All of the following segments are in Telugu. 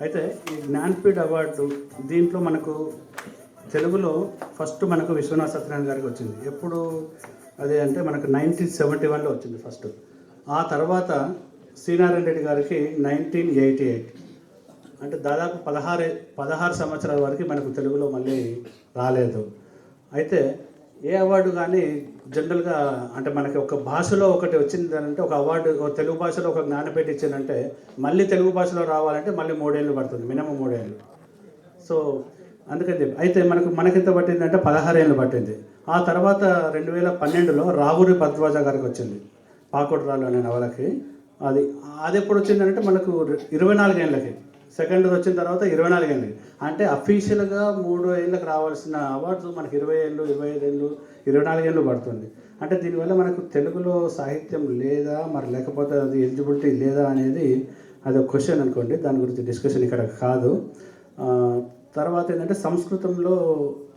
అయితే ఈ జ్ఞాన్పీఠ్ అవార్డు దీంట్లో మనకు తెలుగులో ఫస్ట్ మనకు విశ్వనాథ్ సత్యనారాయణ గారికి వచ్చింది. ఎప్పుడు అదే అంటే మనకు 1971లో వచ్చింది ఫస్ట్. ఆ తర్వాత శ్రీనారాయణ రెడ్డి గారికి 1988. అంటే దాదాపు 16 సంవత్సరాల వరకు మనకు తెలుగులో మళ్ళీ రాలేదు. అయితే ఏ అవార్డు కానీ జనరల్గా అంటే మనకి ఒక భాషలో ఒకటి వచ్చింది అంటే ఒక అవార్డు తెలుగు భాషలో ఒక జ్ఞానపీఠ ఇచ్చిందంటే మళ్ళీ తెలుగు భాషలో రావాలంటే మళ్ళీ 3 ఏళ్ళు పడుతుంది, మినిమం 3 ఏళ్ళు. సో అందుకని చెప్పి అయితే మనకెంత పట్టిందంటే 16 ఏళ్ళు పట్టింది. ఆ తర్వాత 2012లో రావురి భద్వాజ గారికి వచ్చింది పాకోటరాలు అనే నవలకి. అది ఎప్పుడు వచ్చిందంటే మనకు 24 ఏళ్ళకి. సెకండ్ వచ్చిన తర్వాత 24 ఏళ్ళకి. అంటే అఫీషియల్గా 3 ఏళ్ళకి రావాల్సిన అవార్డ్స్ మనకి 20 ఏళ్ళు, 25 ఏళ్ళు, 24 ఏళ్ళు పడుతుంది. అంటే దీనివల్ల మనకు తెలుగులో సాహిత్యం లేదా మరి లేకపోతే అది ఎలిజిబిలిటీ లేదా అనేది అది ఒక క్వశ్చన్ అనుకోండి. దాని గురించి డిస్కషన్ ఇక్కడ కాదు. తర్వాత ఏంటంటే సంస్కృతంలో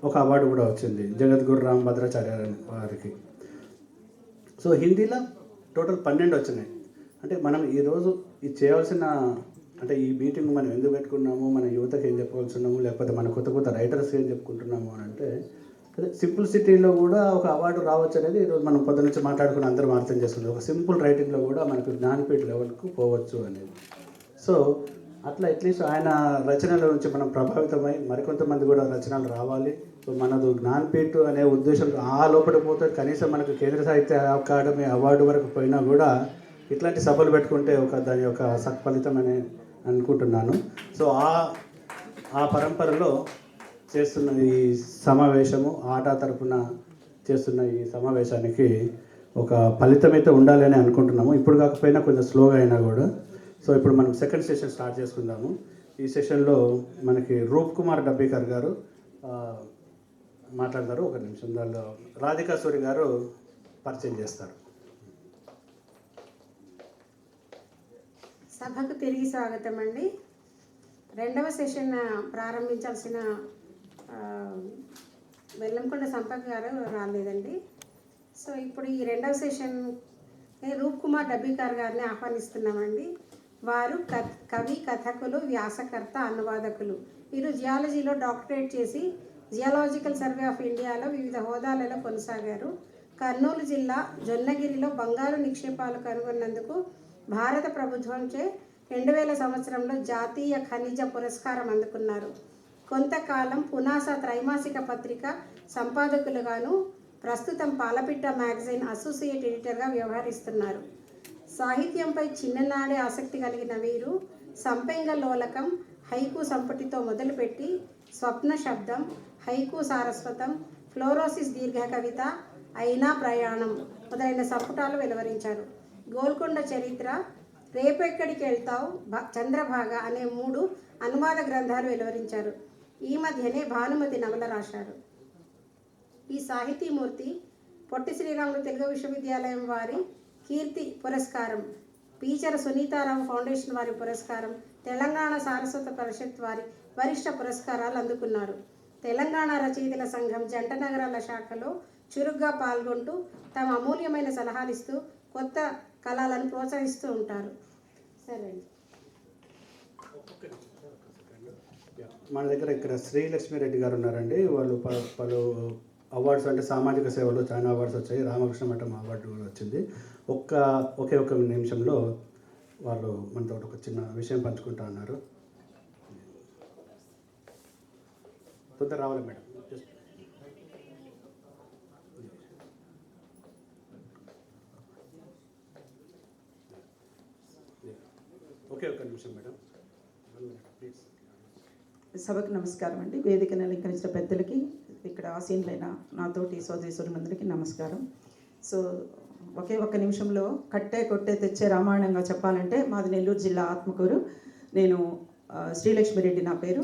ఒక అవార్డు కూడా వచ్చింది జగద్గురు రామభద్రాచార్య వారికి. సో హిందీలో టోటల్ 12 వచ్చినాయి. అంటే మనం ఈరోజు ఇది చేయాల్సిన అంటే ఈ మీటింగ్ మనం ఎందుకు పెట్టుకున్నాము, మన యువతకి ఏం చెప్పవలసినాము, లేకపోతే మన కొత్త రైటర్స్ ఏం చెప్పుకుంటున్నాము అని అంటే సింపుల్ సిటీలో కూడా ఒక అవార్డు రావచ్చు అనేది ఈరోజు మనం పొద్దు నుంచి మాట్లాడుకుని అందరం అర్థం చేస్తుంది. ఒక సింపుల్ రైటింగ్లో కూడా మనకు జ్ఞానపీఠ లెవెల్కు పోవచ్చు అనేది. సో అట్లా అట్లీస్ట్ ఆయన రచనల నుంచి మనం ప్రభావితమై మరికొంతమంది కూడా రచనలు రావాలి. సో మనది జ్ఞానపీఠ అనే ఉద్దేశం ఆ లోపల పోతే కనీసం మనకు కేంద్ర సాహిత్య అకాడమీ అవార్డు వరకు పోయినా కూడా ఇట్లాంటి సభలు పెట్టుకుంటే దాని యొక్క సత్ఫలితం అని అనుకుంటున్నాను. సో ఆ పరంపరలో చేస్తున్న ఈ సమావేశము ఆటా తరపున చేస్తున్న ఈ సమావేశానికి ఒక ఫలితం అయితే ఉండాలి అని అనుకుంటున్నాము. ఇప్పుడు కాకపోయినా కొంచెం స్లోగా అయినా కూడా. సో ఇప్పుడు మనం సెకండ్ సెషన్ స్టార్ట్ చేసుకుందాము. ఈ సెషన్లో మనకి రూప్ కుమార్ డబ్బీకర్ గారు మాట్లాడతారు. ఒక నిమిషం. దానిలో రాధికా సూరి గారు పరిచయం చేస్తారు. సభకు తిరిగి స్వాగతం అండి. రెండవ సెషన్ ప్రారంభించాల్సిన వెల్లంకొండ సంపత్ గారు రాలేదండి. సో ఇప్పుడు ఈ రెండవ సెషన్ రూప్ కుమార్ డబ్బీకర్ గారిని ఆహ్వానిస్తున్నామండి. వారు కవి, కథకులు, వ్యాసకర్త, అనువాదకులు. వీరు జియాలజీలో డాక్టరేట్ చేసి జియాలజికల్ సర్వే ఆఫ్ ఇండియాలో వివిధ హోదాలలో కొనసాగారు. కర్నూలు జిల్లా జొన్నగిరిలో బంగారు నిక్షేపాలు కనుగొన్నందుకు భారత ప్రభుత్వంచే 2000 సంవత్సరంలో జాతీయ ఖనిజ పురస్కారం అందుకున్నారు. కొంతకాలం పునాస త్రైమాసిక పత్రిక సంపాదకులుగాను, ప్రస్తుతం పాలపిట్ట మ్యాగజైన్ అసోసియేట్ ఎడిటర్గా వ్యవహరిస్తున్నారు. సాహిత్యంపై చిన్ననాడే ఆసక్తి కలిగిన వీరు సంపెంగ లోలకం హైకు సంపుటితో మొదలుపెట్టి స్వప్న శబ్దం, హైకు సారస్వతం, ఫ్లోరోసిస్ దీర్ఘ కవిత, అయినా ప్రయాణం మొదలైన సంపుటాలు వెలువరించారు. గోల్కొండ చరిత్ర, రేపెక్కడికి వెళ్తావు, చంద్రభాగ అనే 3 అనువాద గ్రంథాలు వెలువరించారు. ఈ మధ్యనే భానుమతి నవల రాశారు. ఈ సాహితీమూర్తి పొట్టి శ్రీరాములు తెలుగు విశ్వవిద్యాలయం వారి కీర్తి పురస్కారం, పీచర సునీతారావు ఫౌండేషన్ వారి పురస్కారం, తెలంగాణ సారస్వత పరిషత్ వారి వరిష్ఠ పురస్కారాలు అందుకున్నారు. తెలంగాణ రచయితల సంఘం జంట నగరాల శాఖలో చురుగ్గా పాల్గొంటూ తమ అమూల్యమైన సలహాలు ఇస్తూ కొత్త కళలను ప్రోత్సహిస్తూ ఉంటారు. సరే అండి. మన దగ్గర ఇక్కడ శ్రీలక్ష్మిరెడ్డి గారు ఉన్నారండి. వాళ్ళు పలు అవార్డ్స్ అంటే సామాజిక సేవలో చాలా అవార్డ్స్ వచ్చాయి. రామకృష్ణ మఠం అవార్డు కూడా వచ్చింది. ఒకే ఒక నిమిషంలో వాళ్ళు మనతో ఒక చిన్న విషయం పంచుకుంటా ఉన్నారు. తొందర రావాలి మేడం. ఒకే ఒక నిమిషం మేడం. ప్లీజ్. సభకు నమస్కారం అండి. వేదికను అలంకరించిన పెద్దలకి, ఇక్కడ ఆసీనులైన నాతోటి సోదరీసోదరులందరికీ నమస్కారం. సో ఒకే ఒక్క నిమిషంలో కట్టే కొట్టే తెచ్చే రామాయణంగా చెప్పాలంటే మాది నెల్లూరు జిల్లా ఆత్మకూరు. నేను శ్రీలక్ష్మిరెడ్డి నా పేరు.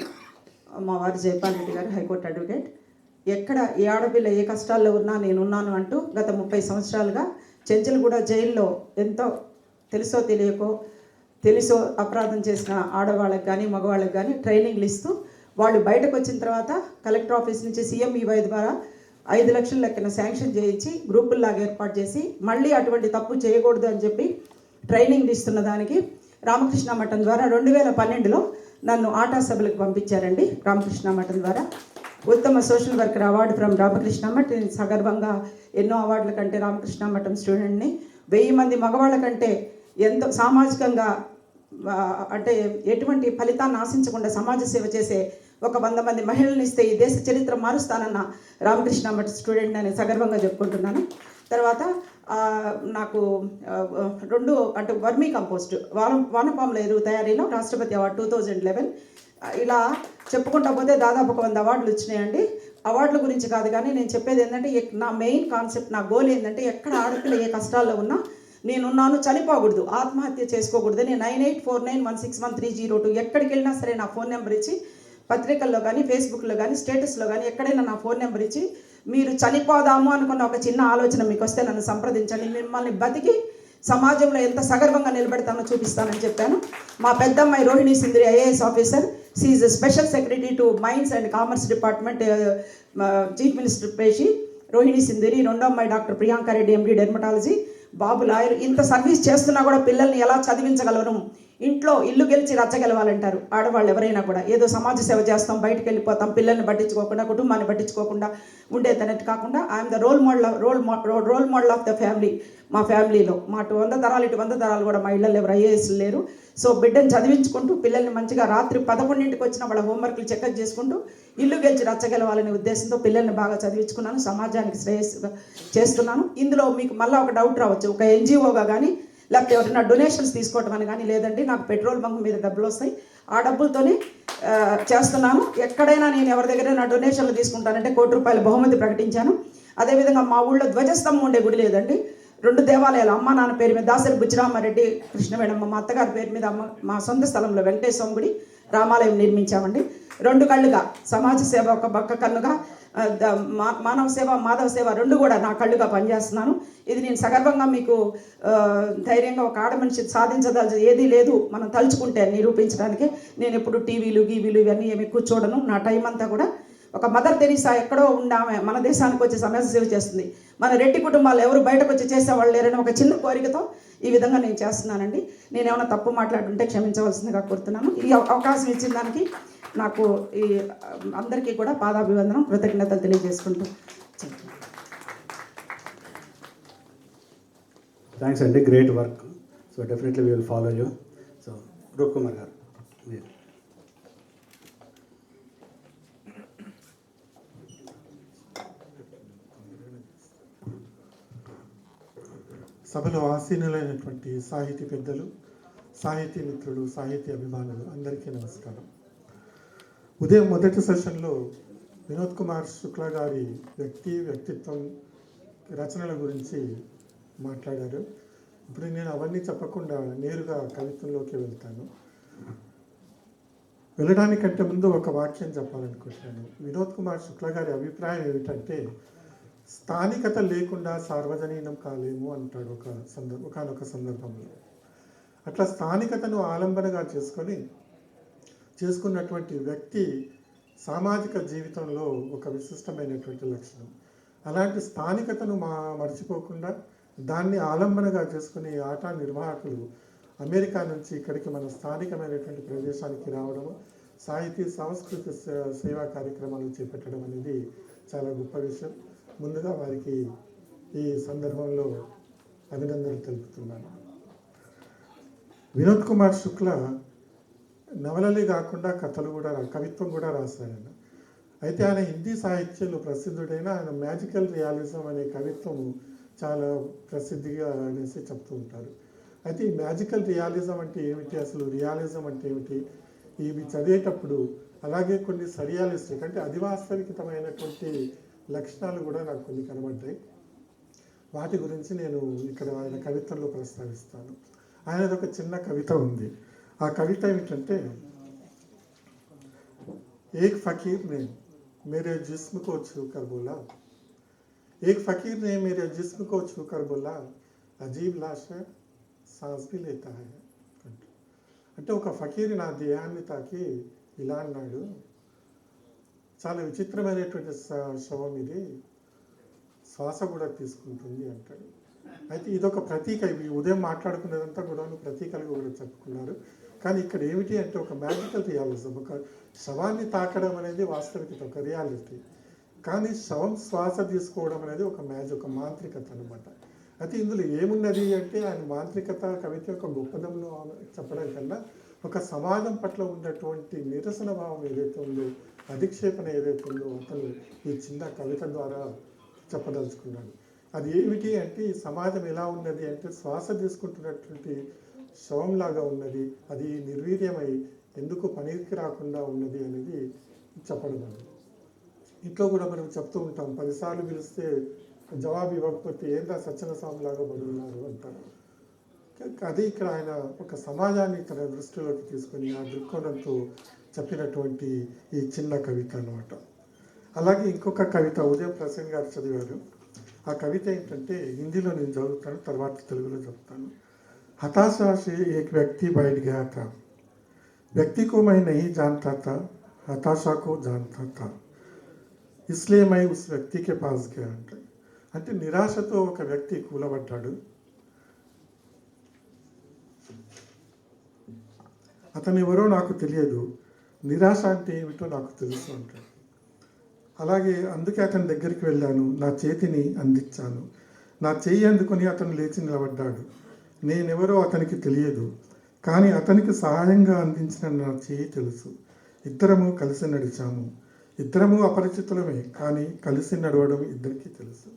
మా వారు జయపాల్ రెడ్డి గారు హైకోర్టు అడ్వకేట్. ఎక్కడ ఏ ఆడపిల్ల ఏ కష్టాల్లో ఉన్నా నేనున్నాను అంటూ గత 30 సంవత్సరాలుగా చెంచల్గూడ జైల్లో ఎంతో తెలుసో అపరాధం చేసిన ఆడవాళ్ళకి కానీ మగవాళ్ళకి కానీ ట్రైనింగ్లు ఇస్తూ వాళ్ళు బయటకు వచ్చిన తర్వాత కలెక్టర్ ఆఫీస్ నుంచి CMEY ద్వారా 5 లక్షల లెక్కన శాంక్షన్ చేయించి గ్రూపుల్లాగా ఏర్పాటు చేసి మళ్ళీ అటువంటి తప్పు చేయకూడదు అని చెప్పి ట్రైనింగ్ ఇస్తున్న దానికి రామకృష్ణ మఠం ద్వారా 2012లో నన్ను ఆటా సభలకు పంపించారండి. రామకృష్ణ మఠం ద్వారా ఉత్తమ social worker award from Ramakrishna Math. నేను సగర్వంగా ఎన్నో అవార్డుల కంటే రామకృష్ణ మఠం స్టూడెంట్ని. 1000 మంది మగవాళ్ళ కంటే ఎంతో సామాజికంగా అంటే ఎటువంటి ఫలితాన్ని ఆశించకుండా సమాజ సేవ చేసే ఒక 100 మంది మహిళలను ఇస్తే ఈ దేశ చరిత్ర మారుస్తానన్న రామకృష్ణ మఠ్ స్టూడెంట్ అని సగర్వంగా చెప్పుకుంటున్నాను. తర్వాత నాకు 2 అంటే వర్మీ కంపోస్ట్ వానపాముల ఎరువు తయారీలో రాష్ట్రపతి అవార్డు 2011. ఇలా చెప్పుకుంటా పోతే దాదాపు ఒక 100 అవార్డులు వచ్చినాయండి. అవార్డుల గురించి కాదు కానీ నేను చెప్పేది ఏంటంటే నా మెయిన్ కాన్సెప్ట్, నా గోల్ ఏంటంటే ఎక్కడ ఆడపిల్ల ఏ కష్టాల్లో ఉన్నా నేనున్నాను, చనిపోకూడదు, ఆత్మహత్య చేసుకోకూడదు. నేను 9849161302 ఎక్కడికి వెళ్ళినా సరే నా ఫోన్ నెంబర్ ఇచ్చి, పత్రికల్లో కానీ ఫేస్బుక్లో కానీ స్టేటస్లో కానీ ఎక్కడైనా నా ఫోన్ నెంబర్ ఇచ్చి మీరు చనిపోదాము అనుకున్న ఒక చిన్న ఆలోచన మీకు వస్తే నన్ను సంప్రదించండి. మిమ్మల్ని బతికి సమాజంలో ఎంత సగర్వంగా నిలబెడతానో చూపిస్తానని చెప్పాను. మా పెద్దమ్మాయి Rohini Sindhuri IAS officer, she is special secretary to mines and commerce department, chief minister పేషి రోహిణి సింధురి. రెండో అమ్మాయి doctor Priyanka Reddy MD dermatology, బాబు లాయర్. ఇంత సర్వీస్ చేస్తున్నా కూడా పిల్లల్ని ఎలా చదివించగలరు? ఇంట్లో ఇల్లు గెలిచి రచ్చగలవాలంటారు ఆడవాళ్ళు ఎవరైనా కూడా. ఏదో సమాజ సేవ చేస్తాం, బయటకు వెళ్ళిపోతాం, పిల్లల్ని పట్టించుకోకుండా కుటుంబాన్ని పట్టించుకోకుండా ఉండేదన్నట్టు కాకుండా I'm the role model of the family. మా ఫ్యామిలీలో మా 100 తరాలు ఇటు 100 తరాలు కూడా మా ఇళ్ళల్లో ఎవరు ఐఏఎస్ లేరు. సో బిడ్డను చదివించుకుంటూ పిల్లల్ని మంచిగా రాత్రి 11ంటికి వచ్చిన వాళ్ళ హోంవర్క్లు చెకప్ చేసుకుంటూ ఇల్లు గెలిచి రచ్చగలవాలనే ఉద్దేశంతో పిల్లల్ని బాగా చదివించుకున్నాను, సమాజానికి శ్రేయస్సుగా చేస్తున్నాను. ఇందులో మీకు మళ్ళీ ఒక డౌట్ రావచ్చు, ఒక ఎన్జిఓగా కానీ లేకపోతే ఎవరైనా డొనేషన్స్ తీసుకోవటం అని కానీ. లేదండి, నాకు పెట్రోల్ బంక్ మీద డబ్బులు వస్తాయి, ఆ డబ్బులతోనే చేస్తున్నాను. ఎక్కడైనా నేను ఎవరి దగ్గరైనా డొనేషన్లు తీసుకుంటానంటే ₹1,00,000 బహుమతి ప్రకటించాను. అదేవిధంగా మా ఊళ్ళో ధ్వజస్తంభం ఉండే గుడి లేదండి, 2 దేవాలయాలు అమ్మ నాన్న పేరు మీద దాసరి బుజ్జిరామారెడ్డి కృష్ణవేణమ్మ, మా అత్తగారి పేరు మీద మా సొంత స్థలంలో వెంకటేశ్వర గుడి రామాలయం నిర్మించామండి. 2 కళ్ళుగా సమాజ సేవ ఒక పక్క కన్నుగా, మానవ సేవ మాధవ సేవ 2 కూడా నా కళ్ళుగా పనిచేస్తున్నాను. ఇది నేను సగర్వంగా మీకు ధైర్యంగా ఒక ఆడ మనిషి సాధించదలసి ఏదీ లేదు, మనం తలుచుకుంటే నిరూపించడానికి. నేను ఎప్పుడు టీవీలు ఇవన్నీ ఏమి కూర్చోడను. నా టైం అంతా కూడా ఒక మదర్ తెరీసా ఎక్కడో ఉండామె మన దేశానికి వచ్చి సమాజ సేవ చేస్తుంది. మన రెడ్డి కుటుంబాలు ఎవరు బయటకు వచ్చి చేసేవాళ్ళు లేరని ఒక చిన్న కోరికతో ఈ విధంగా నేను చేస్తున్నానండి. నేను ఏమైనా తప్పు మాట్లాడుంటే క్షమించవలసిందిగా కోరుతున్నాను. ఈ అవకాశం ఇచ్చిన దానికి నాకు ఈ అందరికీ కూడా పాదాభివందనం, కృతజ్ఞతలు తెలియజేసుకుంటూ. థ్యాంక్స్ అండి, great work. So definitely we will follow you. So Roop Kumar గారు మీరు. సభలో ఆసీనులైనటువంటి సాహితీ పెద్దలు, సాహితీ మిత్రులు, సాహితీ అభిమానులు అందరికీ నమస్కారం. ఉదయం మొదటి సెషన్లో వినోద్ కుమార్ శుక్లా గారి వ్యక్తిత్వం, రచనల గురించి మాట్లాడారు. ఇప్పుడు నేను అవన్నీ చెప్పకుండా నేరుగా కవిత్వంలోకి వెళ్తాను. వెళ్ళడానికంటే ముందు ఒక వాక్యం చెప్పాలనుకుంటున్నాను. వినోద్ కుమార్ శుక్లా గారి అభిప్రాయం ఏమిటంటే, స్థానికత లేకుండా సార్వజనీనం కాలేము అంటాడు ఒకనొక సందర్భంలో. అట్లా స్థానికతను ఆలంబనగా చేసుకున్నటువంటి వ్యక్తి సామాజిక జీవితంలో ఒక విశిష్టమైనటువంటి లక్షణం. అలాంటి స్థానికతను మర్చిపోకుండా దాన్ని ఆలంబనగా చేసుకుని ఆటా నిర్వాహకులు అమెరికా నుంచి ఇక్కడికి మన స్థానికమైనటువంటి ప్రదేశానికి రావడము, సాహితీ సాంస్కృతిక సేవా కార్యక్రమాలు చేపట్టడం అనేది చాలా గొప్ప విషయం. ముందుగా వారికి ఈ సందర్భంలో అభినందనలు తెలుపుతున్నాను. వినోద్ కుమార్ శుక్లా నవలలే కాకుండా కవిత్వం కూడా రాశారాయన. అయితే ఆయన హిందీ సాహిత్యంలో ప్రసిద్ధుడైన ఆయన మ్యాజికల్ రియాలిజం అనే కవిత్వం చాలా ప్రసిద్ధిగా అనేసి చెప్తూ ఉంటారు. అయితే ఈ మ్యాజికల్ రియాలిజం అంటే ఏమిటి, అసలు రియాలిజం అంటే ఏమిటి, ఇవి చదివేటప్పుడు అలాగే కొన్ని సరియాలిస్టిక్ అంటే అధివాస్తవికతమైనటువంటి లక్షణాలు కూడా నాకు కొన్ని కనబడ్డాయి. వాటి గురించి నేను ఇక్కడ ఆయన కవిత్వంలో ప్రస్తావిస్తాను. ఆయనది ఒక చిన్న కవిత ఉంది. ఆ కవిత ఏమిటంటే, ఏక్ ఫకీర్ నే మేరే జిస్మ్ కో ఛూకర్ బోలా, ఏక్ ఫకీర్ నే మేరే జిస్మ్ కో ఛూకర్ బోలా, అజీబ్ లాష్ హై సాన్స్ భీ లేతా హై. అంటే ఒక ఫకీర్ నా దేహాన్ని తాకి ఇలా అన్నాడు, చాలా విచిత్రమైనటువంటి శవం ఇది, శ్వాస కూడా తీసుకుంటుంది అంటాడు. అయితే ఇదొక ప్రతీక. ఇవి ఉదయం మాట్లాడుకున్నదంతా కూడా ప్రతీకలుగా కూడా చెప్పుకున్నారు. కానీ ఇక్కడ ఏమిటి అంటే ఒక మ్యాజికల్ రియాలిజం, ఒక శవాన్ని తాకడం అనేది వాస్తవికత, ఒక రియాలిటీ. కానీ శవం శ్వాస తీసుకోవడం అనేది ఒక ఒక మాంత్రికత అనమాట. అయితే ఇందులో ఏమున్నది అంటే ఆయన మాంత్రికత కవిత యొక్క గొప్పదంలో చెప్పడం కన్నా ఒక సమాజం పట్ల ఉన్నటువంటి నిరసన భావం ఏదైతే ఉందో, అధిక్షేపణ ఏదైతే ఉందో అతను ఈ చిన్న కవిత ద్వారా చెప్పదలుచుకున్నాడు. అది ఏమిటి అంటే ఈ సమాజం ఎలా ఉన్నది అంటే శ్వాస తీసుకుంటున్నటువంటి శవంలాగా ఉన్నది, అది నిర్వీర్యమై ఎందుకు పనికి రాకుండా ఉన్నది అనేది చెప్పడం. ఇంట్లో కూడా మనం చెప్తూ ఉంటాం, 10 సార్లు పిలిస్తే జవాబు ఇవ్వకపోతే ఏందా సత్యన స్వామిలాగా బడున్నారు అంటారు. అది ఇక్కడ ఆయన ఒక సమాజాన్ని తన దృష్టిలోకి తీసుకొని ఆ దృక్కోణంతో చెప్పినటువంటి ఈ చిన్న కవిత అన్నమాట. అలాగే ఇంకొక కవిత ఉదయం ప్రసన్న గారు చదివారు. ఆ కవిత ఏంటంటే హిందీలో నేను చదువుతాను, తర్వాత తెలుగులో చెప్తాను. हताशा से एक व्यक्ति बैठ गया था, व्यक्ति को मैं नहीं जानता था, हताशा को जानता था, इसलिए मैं उस व्यक्ति के पास गया. అంటే నిరాశతో ఒక వ్యక్తి కూలబడ్డాడు. అతను ఎవరో నాకు తెలియదు, నిరాశ అంటే ఏమిటో నాకు తెలుసు అంటాడు. అలాగే అందుకే అతని దగ్గరికి వెళ్ళాను, నా చేతిని అందించాను. నా చెయ్యి అందుకొని అతను లేచి నిలబడ్డాడు. నేనెవరో అతనికి తెలియదు, కానీ అతనికి సహాయంగా అందించిన నా చెయ్యి తెలుసు. ఇద్దరము కలిసి నడిచాము. ఇద్దరము అపరిచితులమే, కానీ కలిసి నడవడం ఇద్దరికీ తెలుసు.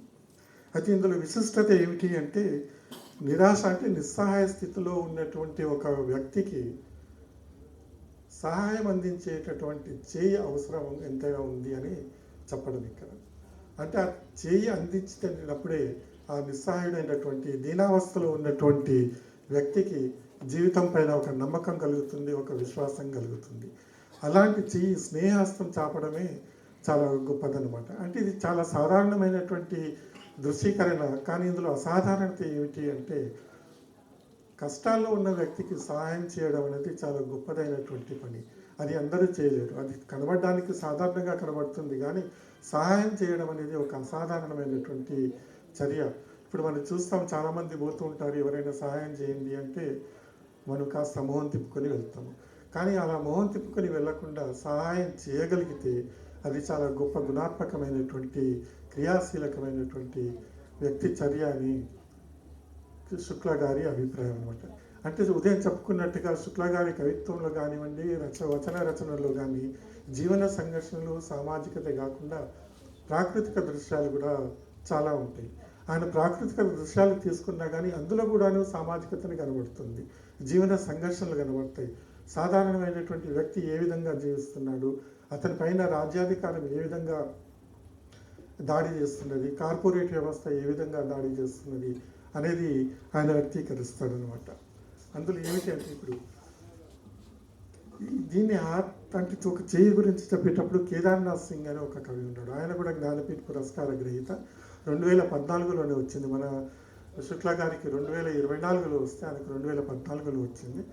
అయితే ఇందులో విశిష్టత ఏమిటి అంటే నిరాశ అంటే నిస్సహాయ స్థితిలో ఉన్నటువంటి ఒక వ్యక్తికి సహాయం అందించేటటువంటి చేయి అవసరం ఎంతగా ఉంది అని చెప్పడం ఇక్కడ. అంటే ఆ చేయి అందించినప్పుడే ఆ నిస్సహాయుడైనటువంటి దీనావస్థలో ఉన్నటువంటి వ్యక్తికి జీవితం పైన ఒక నమ్మకం కలుగుతుంది, ఒక విశ్వాసం కలుగుతుంది. అలాంటి చెయ్యి స్నేహస్తం చాపడమే చాలా గొప్పదనమాట. అంటే ఇది చాలా సాధారణమైనటువంటి దృశ్యీకరణ, కానీ ఇందులో అసాధారణత ఏమిటి అంటే కష్టాల్లో ఉన్న వ్యక్తికి సహాయం చేయడం అనేది చాలా గొప్పదైనటువంటి పని. అది అందరూ చేయలేరు. అది కనబడడానికి సాధారణంగా కనబడుతుంది, కానీ సహాయం చేయడం అనేది ఒక అసాధారణమైనటువంటి చర్య. ఇప్పుడు మనం చూస్తాం, చాలామంది పోతూ ఉంటారు, ఎవరైనా సహాయం చేయండి అంటే మనం కాస్త మొహం తిప్పుకొని వెళ్తాము. కానీ అలా మొహం తిప్పుకొని వెళ్ళకుండా సహాయం చేయగలిగితే అది చాలా గొప్ప గుణాత్మకమైనటువంటి క్రియాశీలకమైనటువంటి వ్యక్తి చర్య అని శుక్ల గారి అభిప్రాయం అనమాట. అంటే ఉదయం చెప్పుకున్నట్టుగా శుక్ల గారి కవిత్వంలో కానివ్వండి, వచన రచనలో కానీ జీవన సంఘర్షణలు, సామాజికత కాకుండా ప్రాకృతిక దృశ్యాలు కూడా చాలా ఉంటాయి. ఆయన ప్రాకృతిక దృశ్యాలు తీసుకున్నా కానీ అందులో కూడాను సామాజికతని కనబడుతుంది, జీవన సంఘర్షణలు కనబడతాయి. సాధారణమైనటువంటి వ్యక్తి ఏ విధంగా జీవిస్తున్నాడు, అతని పైన రాజ్యాధికారం ఏ విధంగా దాడి చేస్తున్నది, కార్పొరేట్ వ్యవస్థ ఏ విధంగా దాడి చేస్తున్నది అనేది ఆయన వ్యక్తీకరిస్తాడనమాట. అందులో ఏమిటి అంటే ఇప్పుడు దీన్ని అంటే ఒక చేయి గురించి చెప్పేటప్పుడు కేదార్నాథ్ సింగ్ అని ఒక కవి ఉన్నాడు. ఆయన కూడా జ్ఞానపీఠ పురస్కార గ్రహీత. 2014లోనే వచ్చింది. మన శుక్ల గారికి 2024లో వస్తే ఆయనకు 2014లో వచ్చింది.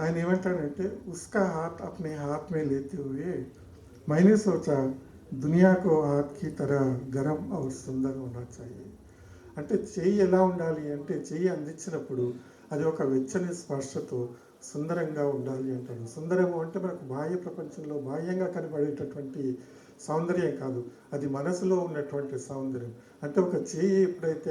ఆయన ఏమంటాడంటే ఉస్కా హాత్ అప్నే హాత్ మే లేతే హుయే మైనే సోచా దునియా కో హాత్ కి తరహ గరం ఔర్ సుందర్ హోనా చాహియే. అంటే చెయ్యి ఎలా ఉండాలి అంటే చెయ్యి అందించినప్పుడు అది ఒక వెచ్చని స్పర్శతో సుందరంగా ఉండాలి అంటాడు. సుందరము అంటే మనకు బాహ్య ప్రపంచంలో బాహ్యంగా కనబడేటటువంటి సౌందర్యం కాదు, అది మనసులో ఉన్నటువంటి సౌందర్యం. అంటే ఒక చేయి ఎప్పుడైతే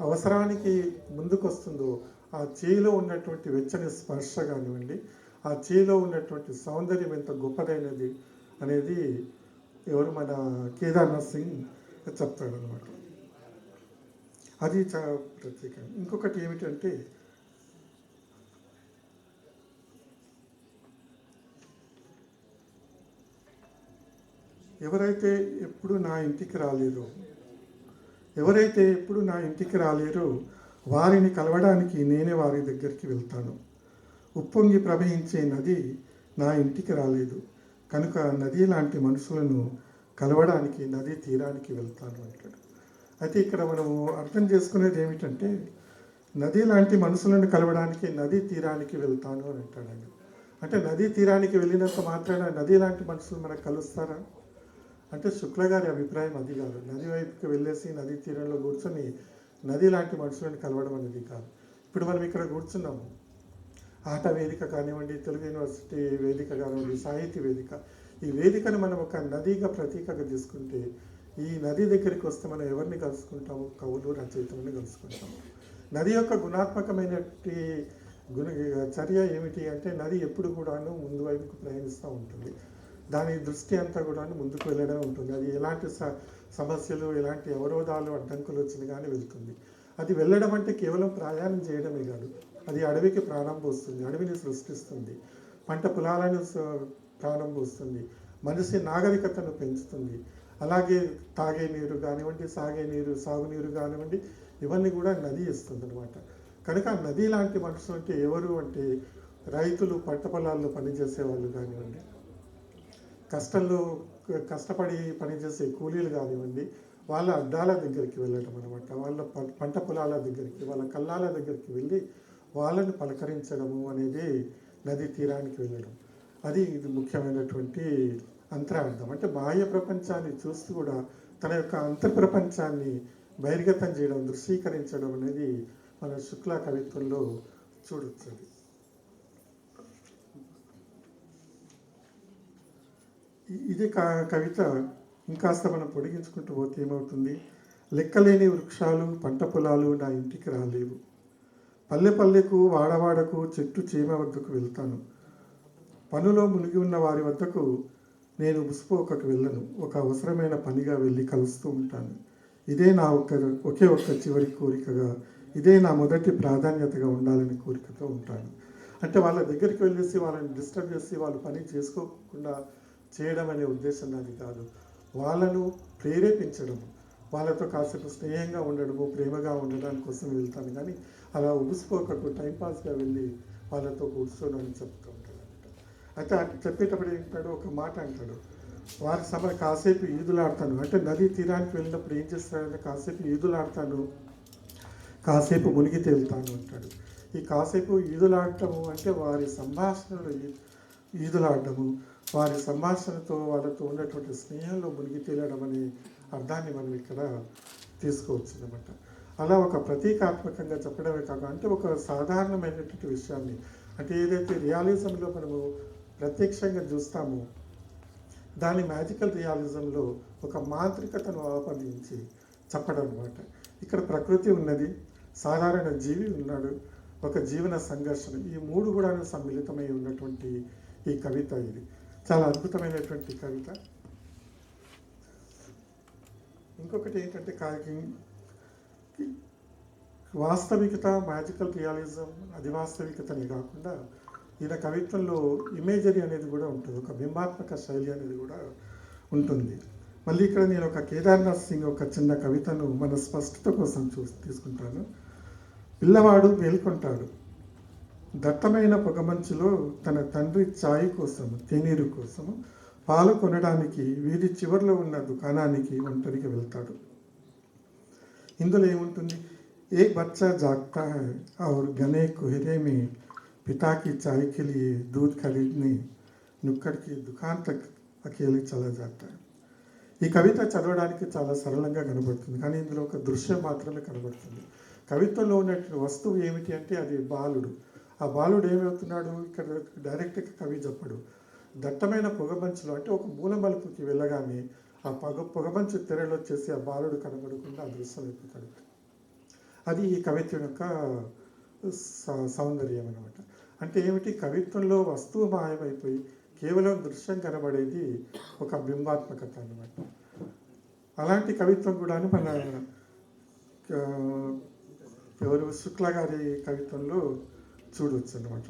అవసరానికి ముందుకు వస్తుందో ఆ చేయిలో ఉన్నటువంటి వెచ్చని స్పర్శ కానివ్వండి, ఆ చేయిలో ఉన్నటువంటి సౌందర్యం ఎంత గొప్పదైనది అనేది ఎవరు మన కేదార్నాథ్ సింగ్ చెప్తాడనమాట. అది చాలా ప్రత్యేకం. ఇంకొకటి ఏమిటంటే ఎవరైతే ఎప్పుడు నా ఇంటికి రాలేరో వారిని కలవడానికి నేనే వారి దగ్గరికి వెళ్తాను. ఉప్పొంగి ప్రవహించే నది నా ఇంటికి రాలేదు కనుక నది లాంటి మనుషులను కలవడానికి నదీ తీరానికి వెళ్తాను అంటాడు. అయితే ఇక్కడ మనము అర్థం చేసుకునేది ఏమిటంటే నది లాంటి మనుషులను కలవడానికి నదీ తీరానికి వెళ్తాను అని అంటాడు. అంటే నదీ తీరానికి వెళ్ళినంత మాత్రాన నది లాంటి మనుషులు మనకు కలుస్తారా అంటే శుక్ల గారి అభిప్రాయం అది కాదు. నది వైపుకి వెళ్ళేసి నదీ తీరంలో కూర్చొని నది లాంటి మనుషులను కలవడం అనేది కాదు. ఇప్పుడు మనం ఇక్కడ కూర్చున్నాము, ఆట వేదిక కానివ్వండి, తెలుగు యూనివర్సిటీ వేదిక కానివ్వండి, సాహితీ వేదిక, ఈ వేదికను మనం ఒక నదిగా ప్రతీకగా తీసుకుంటే ఈ నది దగ్గరికి వస్తే మనం ఎవరిని కలుసుకుంటాము? కవులు, రచయితలను కలుసుకుంటాము. నది యొక్క గుణాత్మకమైనటువంటి చర్య ఏమిటి అంటే నది ఎప్పుడు కూడాను ముందు వైపుకు ప్రయాణిస్తూ ఉంటుంది. దాని దృష్టి అంతా కూడాను ముందుకు వెళ్ళడం ఉంటుంది. అది ఎలాంటి సమస్యలు, ఎలాంటి అవరోధాలు, అడ్డంకులు వచ్చినా కానీ వెళ్తుంది. అది వెళ్ళడం అంటే కేవలం ప్రయాణం చేయడమే కాదు, అది అడవికి ప్రాణం పోస్తుంది, అడవిని సృష్టిస్తుంది, పంట పొలాలను ప్రాణం పోస్తుంది, మనిషి నాగరికతను పెంచుతుంది. అలాగే తాగే నీరు కానివ్వండి, సాగునీరు కానివ్వండి, ఇవన్నీ కూడా నది ఇస్తుంది అనమాట. కనుక నది లాంటి మనుషులు అంటే ఎవరు అంటే రైతులు, పంట పొలాల్లో పనిచేసే వాళ్ళు కానివ్వండి, కష్టపడి పనిచేసే కూలీలు కానివ్వండి, వాళ్ళ అడ్డాల దగ్గరికి వెళ్ళడం అనమాట. వాళ్ళ పంట పొలాల దగ్గరికి, వాళ్ళ కళ్ళాల దగ్గరికి వెళ్ళి వాళ్ళని పలకరించడము అనేది నది తీరానికి వెళ్ళడం. అది ఇది ముఖ్యమైనటువంటి అంతరార్థం. అంటే బాహ్య ప్రపంచాన్ని చూస్తూ కూడా తన యొక్క అంతర్ప్రపంచాన్ని బహిర్గతం చేయడం, దృశ్యీకరించడం అనేది మన శుక్ల కవిత్వంలో చూడొచ్చు. ఇది కవిత ఇంకాస్త మనం పొడిగించుకుంటూ పోతే ఏమవుతుంది? లెక్కలేని వృక్షాలు, పంట పొలాలు నా ఇంటికి రాలేవు. పల్లె పల్లెకు, వాడవాడకు, చెట్టు చేమ వద్దకు వెళ్తాను. పనులో మునిగి ఉన్న వారి వద్దకు నేను ముసుపోకకు వెళ్ళను. ఒక అవసరమైన పనిగా వెళ్ళి కలుస్తూ ఉంటాను. ఇదే నా ఒకే ఒక్క చివరి కోరికగా, ఇదే నా మొదటి ప్రాధాన్యతగా ఉండాలని కోరికతో ఉంటాను. అంటే వాళ్ళ దగ్గరికి వెళ్ళేసి వాళ్ళని డిస్టర్బ్ చేసి వాళ్ళు పని చేసుకోకుండా చేయడం అనే ఉద్దేశం నాది కాదు. వాళ్ళను ప్రేరేపించడం, వాళ్ళతో కాసేపు స్నేహంగా ఉండడము, ప్రేమగా ఉండడం కోసం వెళ్తాను. కానీ అలా ఉబుసిపోకకు టైంపాస్గా వెళ్ళి వాళ్ళతో కూర్చోనని చెప్తూ ఉంటాడు. అయితే చెప్పేటప్పుడు ఏంటాడు, ఒక మాట అంటాడు, వారి కాసేపు ఈదులాడతాను. అంటే నదీ తీరానికి వెళ్ళినప్పుడు ఏం చేస్తాడంటే కాసేపు ఈదులాడతాను, కాసేపు మునిగి తేలుతాను అంటాడు. ఈ కాసేపు ఈదులాడటము అంటే వారి సంభాషణలు ఈదులాడటము, వారి సంభాషణతో వాళ్ళతో ఉన్నటువంటి స్నేహంలో మునిగి తేలడం అనే అర్థాన్ని మనం ఇక్కడ తీసుకోవచ్చు అన్నమాట. అలా ఒక ప్రతీకాత్మకంగా చెప్పడమే కాక అంటే ఒక సాధారణమైనటువంటి విషయాన్ని, అంటే ఏదైతే రియాలిజంలో మనము ప్రత్యక్షంగా చూస్తామో దాని మ్యాజికల్ రియాలిజంలో ఒక మాంత్రికతను ఆపాదించి చెప్పడం అనమాట. ఇక్కడ ప్రకృతి ఉన్నది, సాధారణ జీవి ఉన్నాడు, ఒక జీవన సంఘర్షణ, ఈ మూడు కూడా సమ్మిళితమై ఉన్నటువంటి ఈ కవిత ఇది చాలా అద్భుతమైనటువంటి కవిత. ఇంకొకటి ఏంటంటే వాస్తవికత, మ్యాజికల్ రియాలిజం, అది వాస్తవికతనే కాకుండా ఈయన కవిత్వంలో ఇమేజరీ అనేది కూడా ఉంటుంది, ఒక బింబాత్మక శైలి అనేది కూడా ఉంటుంది. మళ్ళీ ఇక్కడ నేను ఒక కేదార్నాథ్ సింగ్ ఒక చిన్న కవితను మన స్పష్టత కోసం తీసుకుంటాను. పిల్లవాడు మేల్కొంటాడు, దట్టమైన పొగమంచులో తన తండ్రి ఛాయ్ కోసం, తేనీరు కోసం పాలు కొనడానికి వీధి చివరిలో ఉన్న దుకాణానికి ఒంటరిగా వెళ్తాడు. ఇందులో ఏముంటుంది, एक बच्चा जागता है और घने कोहरे में पिता की चाय के लिए दूध खरीदने नुक्कड़ की दुकान तक अकेले चला जाता है. ఈ కవిత చదవడానికి చాలా సరళంగా కనబడుతుంది, కానీ ఇందులో ఒక దృశ్యం మాత్రమే కనబడుతుంది. కవిత్వంలో ఉన్నటువంటి వస్తువు ఏమిటి అంటే అది బాలుడు. ఆ బాలుడు ఏమవుతున్నాడు ఇక్కడ డైరెక్ట్గా కవి చెప్పడు. దట్టమైన పొగమంచులో అంటే ఒక మూలమలుపుకి వెళ్ళగానే ఆ పొగమంచు తెరలో వచ్చేసి ఆ బాలుడు కనబడకుండా అదృశ్యమైపోతాడు. అది ఈ కవిత్వం యొక్క సౌందర్యం అన్నమాట. అంటే ఏమిటి, కవిత్వంలో వస్తువు మాయమైపోయి కేవలం దృశ్యం కనబడేది ఒక బింబాత్మకత అన్నమాట. అలాంటి కవిత్వం కూడా మన ఎవరు శుక్ల గారి కవిత్వంలో చూడవచ్చు అన్నమాట.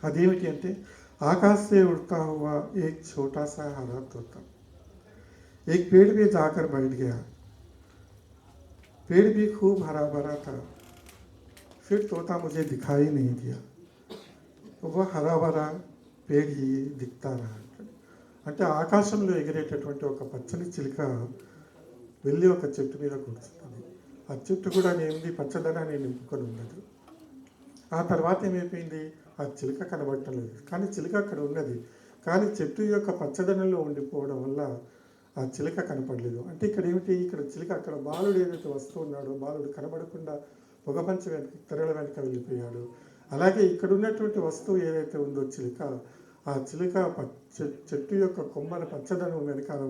అదేమిటి అంటే आकाश से उड़ता हुआ एक छोटा सा हरा तोता एक पेड़ पे जाकर बैठ गया. पेड़ भी खूब हरा भरा था, फिर तोता मुझे दिखाई नहीं दिया. वह हरा भरा पेड़ ही दिखता रहा. అంటే ఆకాశంలో ఎగిరేటటువంటి ఒక పచ్చని చిలుక వెళ్ళి ఒక చెట్టు మీద కూర్చుంది. ఆ చెట్టు కూడా ఏమిటి, పచ్చదనాన్ని నింపుకొని ఉన్నది. ఆ తర్వాత ఏమైపోయింది, ఆ చిలుక కనబడటం లేదు, కానీ చిలుక అక్కడ ఉన్నది. కానీ చెట్టు యొక్క పచ్చదనంలో ఉండిపోవడం వల్ల ఆ చిలుక కనపడలేదు. అంటే ఇక్కడ ఏమిటి, ఇక్కడ చిలుక, అక్కడ బాలుడు ఏదైతే వస్తూ ఉన్నాడో బాలుడు కనబడకుండా పొగపంచ వెనక తెరల వెనక వెళ్ళిపోయాడు. అలాగే ఇక్కడ ఉన్నటువంటి వస్తువు ఏదైతే ఉందో చిలుక, ఆ చిలుక చెట్టు యొక్క కొమ్మల పచ్చదనం వెనకాల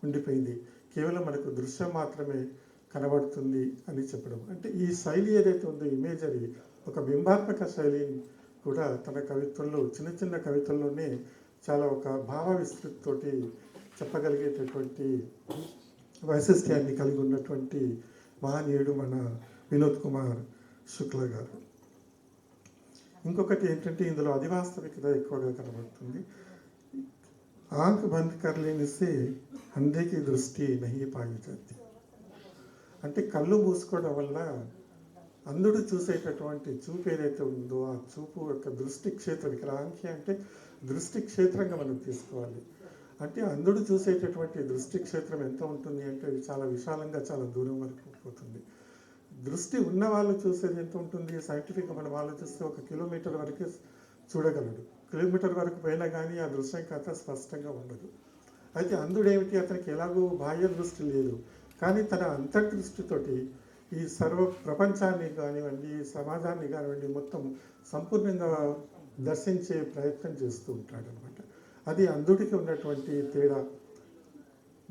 ఉండిపోయింది. కేవలం మనకు దృశ్యం మాత్రమే కనబడుతుంది అని చెప్పడం. అంటే ఈ శైలి ఏదైతే ఉందో ఇమేజరీ, ఒక బింబాత్మక శైలిని కూడా తన కవిత్వంలో, చిన్న చిన్న కవితల్లోనే చాలా ఒక భావ విస్తృతితోటి చెప్పగలిగేటటువంటి వైశిష్ట్యాన్ని కలిగి ఉన్నటువంటి మహనీయుడు మన వినోద్ కుమార్ శుక్ల గారు. ఇంకొకటి ఏంటంటే ఇందులో అధివాస్తవికత ఎక్కువగా కనబడుతుంది. ఆంఖ్ బంద్ కర్ లేనే సే అంధేకి దృష్టి నహీ పాయి జాతి. అంటే కళ్ళు మూసుకోవడం వల్ల అంధుడు చూసేటటువంటి చూపు ఏదైతే ఉందో ఆ చూపు యొక్క దృష్టి క్షేత్రం, ఇక్కడ ఆంఖ్య అంటే దృష్టి క్షేత్రంగా మనం తీసుకోవాలి. అంటే అంధుడు చూసేటటువంటి దృష్టి క్షేత్రం ఎంత ఉంటుంది అంటే చాలా విశాలంగా చాలా దూరం వరకు పోతుంది. దృష్టి ఉన్న వాళ్ళు చూసేది ఎంత ఉంటుంది, సైంటిఫిక్గా మనం ఆలోచిస్తే 1 కిలోమీటర్ వరకే చూడగలడు. కిలోమీటర్ వరకు పోయినా కానీ ఆ దృశ్యం కథ స్పష్టంగా ఉండదు. అయితే అంధుడు ఏమిటి, అతనికి ఎలాగో బాహ్య దృష్టి లేదు, కానీ తన అంతర్దృష్టితోటి ఈ సర్వ ప్రపంచాన్ని కానివ్వండి, సమాజాన్ని కానివ్వండి, మొత్తం సంపూర్ణంగా దర్శించే ప్రయత్నం చేస్తూ ఉంటాడు అనమాట. అది అంధుడికి ఉన్నటువంటి తేడా,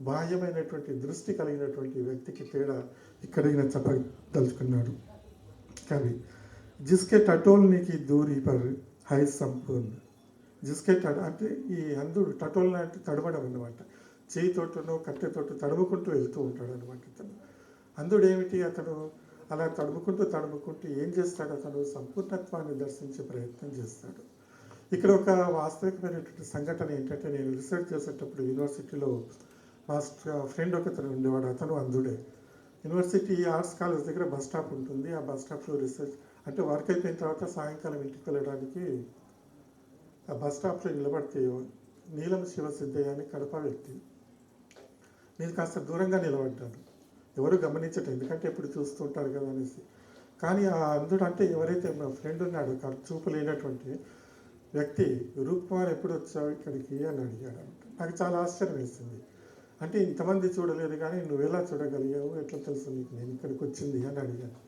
బాహ్యమైనటువంటి దృష్టి కలిగినటువంటి వ్యక్తికి తేడా ఇక్కడ ఈయన చెప్పదలుచుకున్నాడు కవి. జిస్కే టటోల్నికి దూరి పర్ హై సంపూర్ణ. జిస్కే అంటే ఈ అంధుడు టటోల్ అంటే తడవడం అన్నమాట. చేయితోటనో కట్టెతోటో తడుముకుంటూ వెళ్తూ ఉంటాడు అనమాట. అతను అంధుడు ఏమిటి, అతను అలా తడుముకుంటూ ఏం చేస్తాడు, అతను సంపూర్ణత్వాన్ని దర్శించే ప్రయత్నం చేస్తాడు. ఇక్కడ ఒక వాస్తవికమైనటువంటి సంఘటన ఏంటంటే, నేను రీసెర్చ్ చేసేటప్పుడు యూనివర్సిటీలో మా ఫ్రెండ్ ఒకతను ఉండేవాడు, అతను అంధుడే. యూనివర్సిటీ ఆర్ట్స్ కాలేజ్ దగ్గర బస్ స్టాప్ ఉంటుంది. ఆ బస్ స్టాప్లో రీసెర్చ్ అంటే వర్క్ అయిపోయిన తర్వాత సాయంకాలం ఇంటికి వెళ్ళడానికి ఆ బస్ స్టాప్లో నిలబడితే నీలం శివసిద్ధయ్య అని కడప వ్యక్తి, నేను కాస్త దూరంగా నిలబడ్డాను. ఎవరు గమనించటం, ఎందుకంటే ఎప్పుడు చూస్తుంటారు కదా అనేసి. కానీ ఆ అంధుడు అంటే ఎవరైతే మా ఫ్రెండ్ ఉన్నాడో, చూపు లేనటువంటి వ్యక్తి, రూప్ కుమార్ ఎప్పుడు వచ్చావు ఇక్కడికి అని అడిగాడు. నాకు చాలా ఆశ్చర్యం వేసింది. అంటే ఇంతమంది చూడలేదు కానీ నువ్వు ఎలా చూడగలిగావు, ఎట్లా తెలుసు నీకు నేను ఇక్కడికి వచ్చింది అని అడిగాను.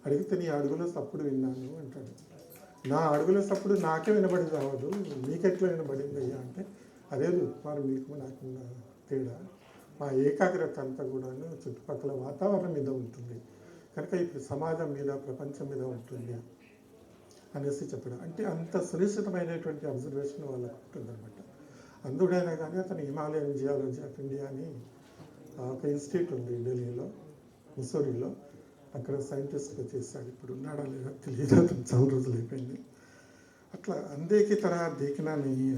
అడిగితే నీ అడుగుల సప్పుడు విన్నాను అంటాడు. నా అడుగుల సప్పుడు నాకే వినబడి రావదు, నీకెట్లా వినబడింది అయ్యా అంటే, అదే కుమార్ మీకు నాకున్న తేడా, మా ఏకాగ్రత అంతా కూడాను చుట్టుపక్కల వాతావరణం మీద ఉంటుంది, కనుక ఇప్పుడు సమాజం మీద ప్రపంచం మీద ఉంటుంది అనేసి చెప్పడం. అంటే అంత సునిశ్చితమైనటువంటి అబ్జర్వేషన్ వాళ్ళకు ఉంటుందన్నమాట. అందుడైనా కానీ అతను హిమాలయన్ జియాలజీ ఆఫ్ ఇండియా అని ఒక ఇన్స్టిట్యూట్ ఉంది ఢిల్లీలో, ముస్సోరీలో, అక్కడ సైంటిస్ట్గా చేశాడు. ఇప్పుడు ఉన్నాడా లేదా తెలియదు, అతను చాలా రోజులు అయిపోయింది. అట్లా అందేకి తరహా దేకినా నెయ్యి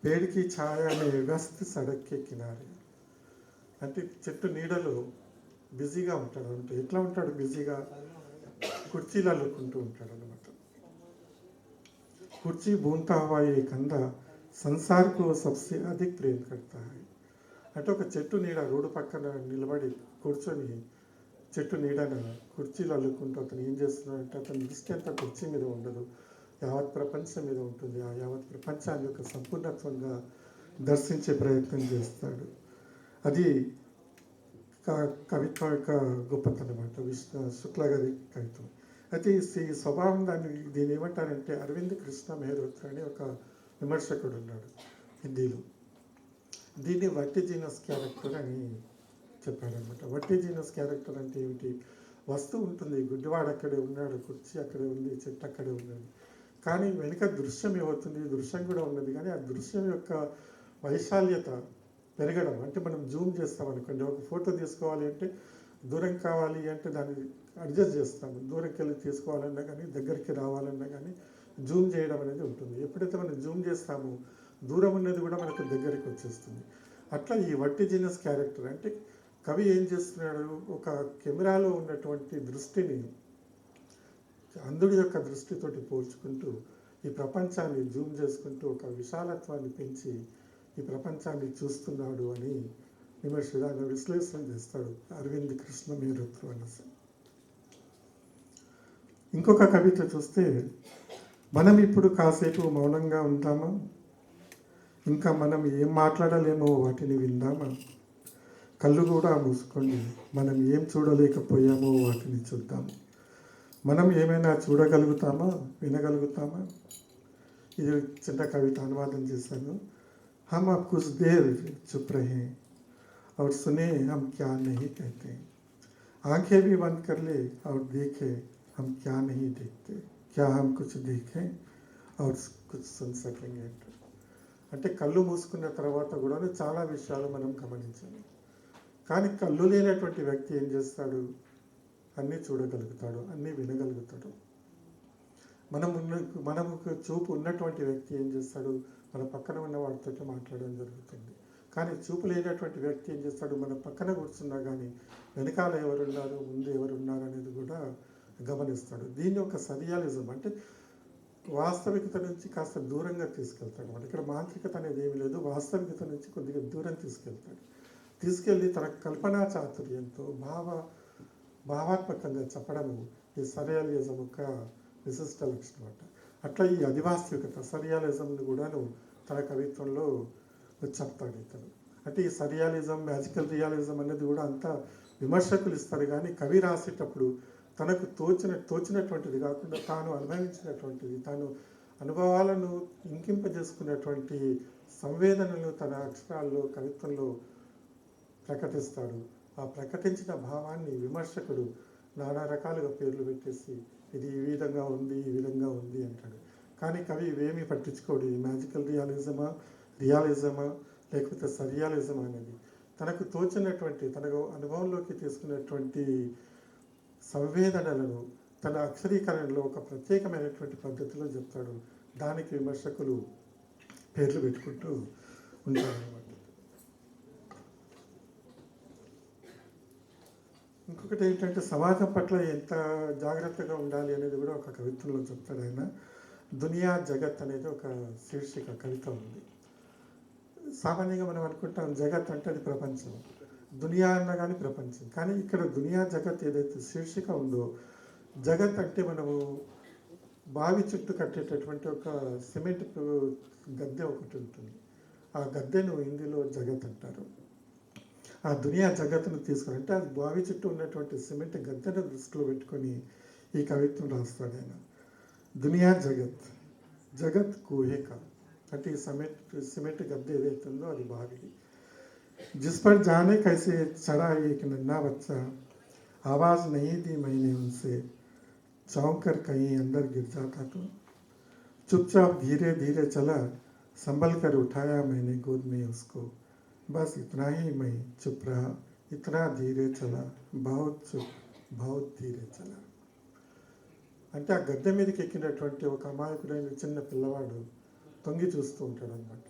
పేడికి ఛాయ అనే వ్యవస్థ సడక్కే కినారే. అంటే చెట్టు నీడలో బిజీగా ఉంటాడు. అంటే ఎట్లా ఉంటాడు బిజీగా, కుర్చీలు అల్లుకుంటూ ఉంటాడు అనమాట. కుర్చీ బూంతా హవా ఏ కంద సంసార్కు సబ్సే అధిక్ ప్రేమ కడతా హై. అంటే ఒక చెట్టు నీడ రోడ్డు పక్కన నిలబడి కూర్చొని చెట్టు నీడన కుర్చీలు అల్లుకుంటూ అతను ఏం చేస్తున్నాడంటే, అతని దృష్టి అంతా కుర్చీ మీద ఉండదు, యావత్ ప్రపంచం మీద ఉంటుంది. ఆ యావత్ ప్రపంచాన్ని యొక్క సంపూర్ణత్వంగా దర్శించే ప్రయత్నం చేస్తాడు. అది కవిత్వం యొక్క గొప్పతనం అన్నమాట, శుక్ల గారి కవిత్వం. అయితే ఈ స్వభావం దీన్ని ఏమంటారంటే, అరవింద్ కృష్ణ మెహరోత్రా అని ఒక విమర్శకుడు ఉన్నాడు హిందీలో. దీన్ని వర్టిజినస్ క్యారెక్టర్ అని చెప్పారనమాట. వర్టిజినస్ క్యారెక్టర్ అంటే ఏమిటి, వస్తువు ఉంటుంది, గుడ్డివాడు అక్కడే ఉన్నాడు, కుర్చీ అక్కడే ఉంది, చెట్టు అక్కడే ఉన్నది, కానీ వెనుక దృశ్యం ఏమవుతుంది, దృశ్యం కూడా ఉన్నది, కానీ ఆ దృశ్యం యొక్క వైశాల్యత పెరగడం. అంటే మనం జూమ్ చేస్తాం అనుకోండి, ఒక ఫోటో తీసుకోవాలి అంటే దూరం కావాలి అంటే దాన్ని అడ్జస్ట్ చేస్తాము, దూరంకి వెళ్ళి తీసుకోవాలన్నా కానీ దగ్గరికి రావాలన్నా కానీ జూమ్ చేయడం అనేది ఉంటుంది. ఎప్పుడైతే మనం జూమ్ చేస్తామో దూరం ఉన్నది కూడా మనకు దగ్గరికి వచ్చేస్తుంది. అట్లా ఈ వర్టిజినస్ క్యారెక్టర్ అంటే కవి ఏం చేస్తున్నాడు, ఒక కెమెరాలో ఉన్నటువంటి దృష్టిని అంధుడి యొక్క దృష్టితోటి పోల్చుకుంటూ ఈ ప్రపంచాన్ని జూమ్ చేసుకుంటూ ఒక విశాలత్వాన్ని పెంచి ఈ ప్రపంచాన్ని చూస్తున్నాడు అని విమర్శదాన్ని విశ్లేషణ చేస్తాడు అరవింద్ కృష్ణ మెహరోత్రా అనేసి. ఇంకొక కవిత చూస్తే, మనం ఇప్పుడు కాసేపు మౌనంగా ఉంటామా, ఇంకా మనం ఏం మాట్లాడలేమో వాటిని విందామా, కళ్ళు కూడా మూసుకోండి. మనం ఏం చూడలేకపోయామో వాటిని చూద్దాం. మనం ఏమైనా చూడగలుగుతామా, వినగలుగుతామా? ఇది చిన్న కవిత అనువాదం చేశాను. हम अब कुछ देर चुप रहे और सुने हम क्या नहीं कहते, आंखें भी बंद कर ले और देखे हम क्या नहीं देखते, क्या हम कुछ देखें और कुछ सुन सकेंगे. అంటే కళ్ళు మూసుకున్న తర్వాత కూడా చాలా విషయాలు మనం గమనించాలి. కానీ కళ్ళు లేనటువంటి వ్యక్తి ఏం చేస్తాడు? అన్నీ చూడగలుగుతాడు, అన్నీ వినగలుగుతాడు. మనకు చూపు ఉన్నటువంటి వ్యక్తి ఏం చేస్తాడు? మన పక్కన ఉన్న వాడితో మాట్లాడడం జరుగుతుంది. కానీ చూపు లేనటువంటి వ్యక్తి ఏం చేస్తాడు? మన పక్కన కూర్చున్నా కానీ వెనకాల ఎవరున్నారు, ముందు ఎవరున్నారు అనేది కూడా గమనిస్తాడు. దీన్ని ఒక సర్రియాలిజం అంటే వాస్తవికత నుంచి కాస్త దూరంగా తీసుకెళ్తాడు. అంటే ఇక్కడ మాంత్రికత అనేది ఏమీ లేదు, వాస్తవికత నుంచి కొద్దిగా దూరం తీసుకెళ్ళి తన కల్పనా చాతుర్యంతో భావాత్మకంగా చెప్పడము ఈ సర్రియాలిజం యొక్క విశిష్ట లక్షణం అంట. అట్లా ఈ అధివాస్తవికత సర్రియాలిజంని కూడాను తన కవిత్వంలో చెప్తాడు ఇతను. అంటే ఈ సర్రియాలిజం, మ్యాజికల్ రియాలిజం అనేది కూడా అంతా విమర్శకులు ఇస్తారు. కానీ కవి రాసేటప్పుడు తనకు తోచినటువంటిది కాకుండా తాను అనుభవించినటువంటిది, తాను అనుభవాలను ఇంకింపజేసుకున్నటువంటి సంవేదనలు తన అక్షరాల్లో, కవిత్వంలో ప్రకటిస్తాడు. ఆ ప్రకటించిన భావాన్ని విమర్శకుడు నానా రకాలుగా పేర్లు పెట్టేసి ఇది ఈ విధంగా ఉంది, ఈ విధంగా ఉంది అంటాడు. కానీ కవి ఇవేమీ పట్టించుకోడు. ఈ మ్యాజికల్ రియాలిజమా లేకపోతే సర్రియాలిజమా అనేది తనకు తోచినటువంటి, తనకు అనుభవంలోకి తీసుకున్నటువంటి సంవేదనలను తన అక్షరీకరణలో ఒక ప్రత్యేకమైనటువంటి పద్ధతిలో చెప్తాడు. దానికి విమర్శకులు పేర్లు పెట్టుకుంటూ ఉంటారు అన్నమాట. ఇంకొకటి ఏంటంటే సమాజం పట్ల ఎంత జాగ్రత్తగా ఉండాలి అనేది కూడా ఒక కవిత్వంలో చెప్తాడు ఆయన. దునియా జగత్ అనేది ఒక శీర్షిక కవిత ఉంది. సామాన్యంగా మనం అనుకుంటాం జగత్ అంటే అది ప్రపంచం, దునియా అన్నా కానీ ప్రపంచం. కానీ ఇక్కడ దునియా జగత్ ఏదైతే శీర్షిక ఉందో, జగత్ అంటే మనము బావి చుట్టూ కట్టేటటువంటి ఒక సిమెంట్ గద్దె ఒకటి ఉంటుంది. ఆ గద్దెను హిందీలో జగత్ అంటారు. ఆ దునియా జగత్తును తీసుకుని అంటే అది బావి చుట్టూ ఉన్నటువంటి సిమెంట్ గద్దెను దృష్టిలో పెట్టుకొని ఈ కవిత్వం రాస్తాడు ఆయన. దునియా జగత్ కూహేక అంటే ఈ సిమెంట్ గద్దె ఏదైతే ఉందో అది బావి. जिस पर जाने कैसे चढ़ा एक नन्हा बच्चा, आवाज़ नहीं दी मैंने उनसे, चौंक कर कहीं अंदर गिर जाता तो, चुपचाप धीरे धीरे चला, संभल कर उठाया मैंने गोद में उसको, बस इतना ही मैं चुप रहा, इतना धीरे चला, बहुत चुप बहुत धीरे चला. అంటే ఆ గద్దె మీదకి ఎక్కినటువంటి ఒక అమాయకుడైన చిన్న పిల్లవాడు తొంగి చూస్తూ ఉంటాడు అనమాట.